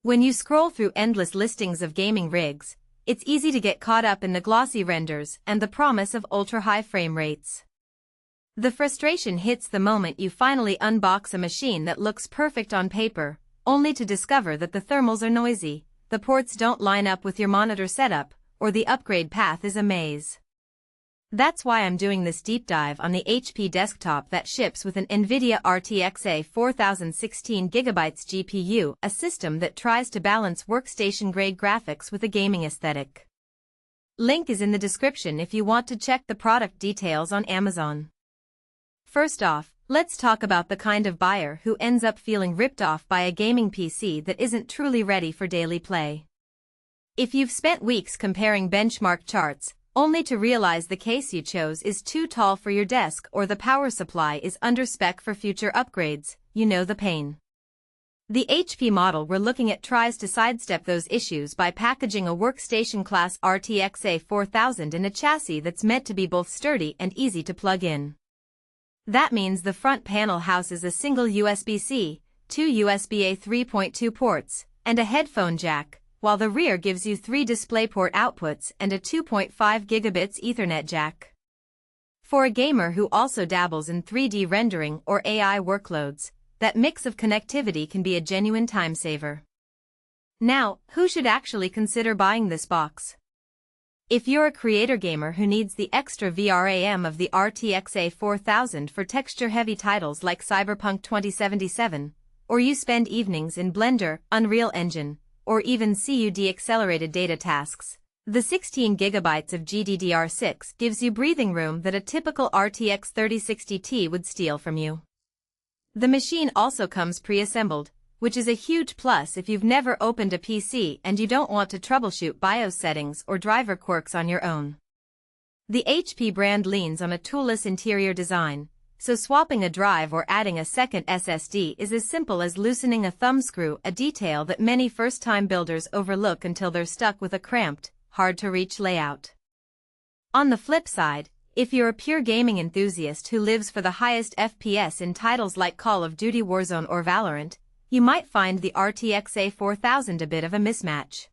When you scroll through endless listings of gaming rigs, it's easy to get caught up in the glossy renders and the promise of ultra-high frame rates. The frustration hits the moment you finally unbox a machine that looks perfect on paper, only to discover that the thermals are noisy, the ports don't line up with your monitor setup, or the upgrade path is a maze. That's why I'm doing this deep dive on the HP desktop that ships with an NVIDIA RTX A4000 16GB GPU, a system that tries to balance workstation-grade graphics with a gaming aesthetic. Link is in the description if you want to check the product details on Amazon. First off, let's talk about the kind of buyer who ends up feeling ripped off by a gaming PC that isn't truly ready for daily play. If you've spent weeks comparing benchmark charts, only to realize the case you chose is too tall for your desk or the power supply is under spec for future upgrades, you know the pain. The HP model we're looking at tries to sidestep those issues by packaging a workstation-class RTX A4000 in a chassis that's meant to be both sturdy and easy to plug in. That means the front panel houses a single USB-C, two USB-A 3.2 ports, and a headphone jack, while the rear gives you 3 DisplayPort outputs and a 2.5 gigabits Ethernet jack. For a gamer who also dabbles in 3D rendering or AI workloads, that mix of connectivity can be a genuine time saver. Now, who should actually consider buying this box? If you're a creator gamer who needs the extra VRAM of the RTX A4000 for texture-heavy titles like Cyberpunk 2077, or you spend evenings in Blender, Unreal Engine, or even CUD-accelerated data tasks, the 16 GB of GDDR6 gives you breathing room that a typical RTX 3060 Ti would steal from you. The machine also comes pre-assembled, which is a huge plus if you've never opened a PC and you don't want to troubleshoot BIOS settings or driver quirks on your own. The HP brand leans on a toolless interior design, so swapping a drive or adding a second SSD is as simple as loosening a thumb screw, a detail that many first-time builders overlook until they're stuck with a cramped, hard-to-reach layout. On the flip side, if you're a pure gaming enthusiast who lives for the highest FPS in titles like Call of Duty Warzone or Valorant, you might find the RTX A4000 a bit of a mismatch.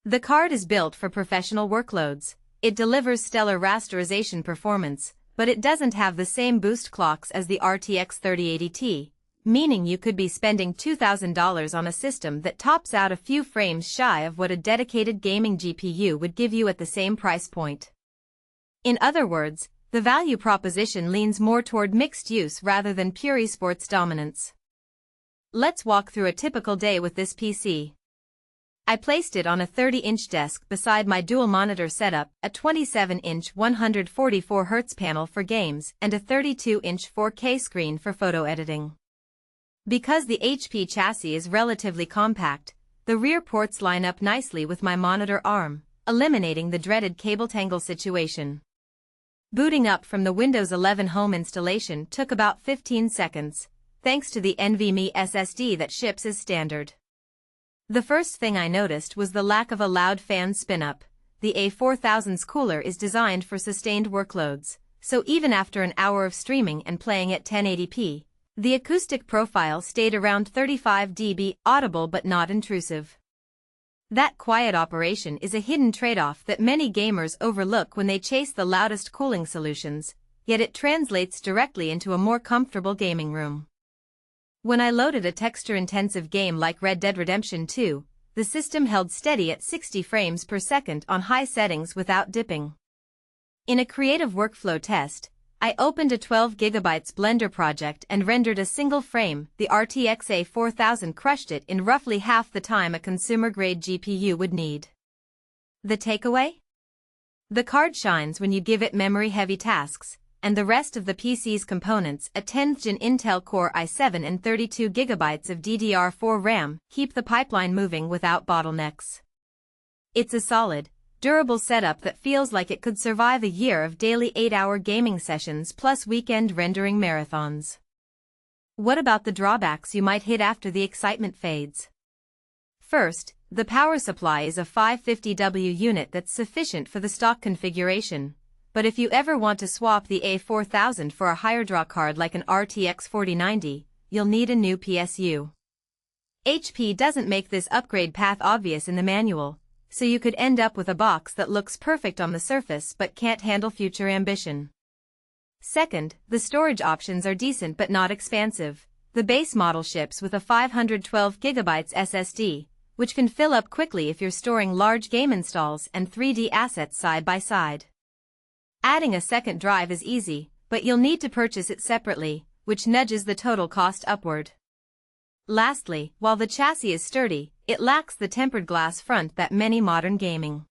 The card is built for professional workloads. It delivers stellar rasterization performance, but it doesn't have the same boost clocks as the RTX 3080 Ti, meaning you could be spending $2,000 on a system that tops out a few frames shy of what a dedicated gaming GPU would give you at the same price point. In other words, the value proposition leans more toward mixed use rather than pure esports dominance. Let's walk through a typical day with this PC. I placed it on a 30-inch desk beside my dual-monitor setup, a 27-inch 144Hz panel for games, and a 32-inch 4K screen for photo editing. Because the HP chassis is relatively compact, the rear ports line up nicely with my monitor arm, eliminating the dreaded cable tangle situation. Booting up from the Windows 11 home installation took about 15 seconds, thanks to the NVMe SSD that ships as standard. The first thing I noticed was the lack of a loud fan spin-up. The A4000's cooler is designed for sustained workloads, so even after an hour of streaming and playing at 1080p, the acoustic profile stayed around 35 dB, audible but not intrusive. That quiet operation is a hidden trade-off that many gamers overlook when they chase the loudest cooling solutions, yet it translates directly into a more comfortable gaming room. When I loaded a texture-intensive game like Red Dead Redemption 2, the system held steady at 60 frames per second on high settings without dipping. In a creative workflow test, I opened a 12 GB Blender project and rendered a single frame. The RTX A4000 crushed it in roughly half the time a consumer-grade GPU would need. The takeaway? The card shines when you give it memory-heavy tasks, and the rest of the PC's components, a 10th Gen Intel Core i7 and 32 GB of DDR4 RAM, keep the pipeline moving without bottlenecks. It's a solid, durable setup that feels like it could survive a year of daily 8-hour gaming sessions plus weekend rendering marathons. What about the drawbacks you might hit after the excitement fades? First, the power supply is a 550W unit that's sufficient for the stock configuration. But if you ever want to swap the A4000 for a higher draw card like an RTX 4090, you'll need a new PSU. HP doesn't make this upgrade path obvious in the manual, so you could end up with a box that looks perfect on the surface but can't handle future ambition. Second, the storage options are decent but not expansive. The base model ships with a 512GB SSD, which can fill up quickly if you're storing large game installs and 3D assets side by side. Adding a second drive is easy, but you'll need to purchase it separately, which nudges the total cost upward. Lastly, while the chassis is sturdy, it lacks the tempered glass front that many modern gaming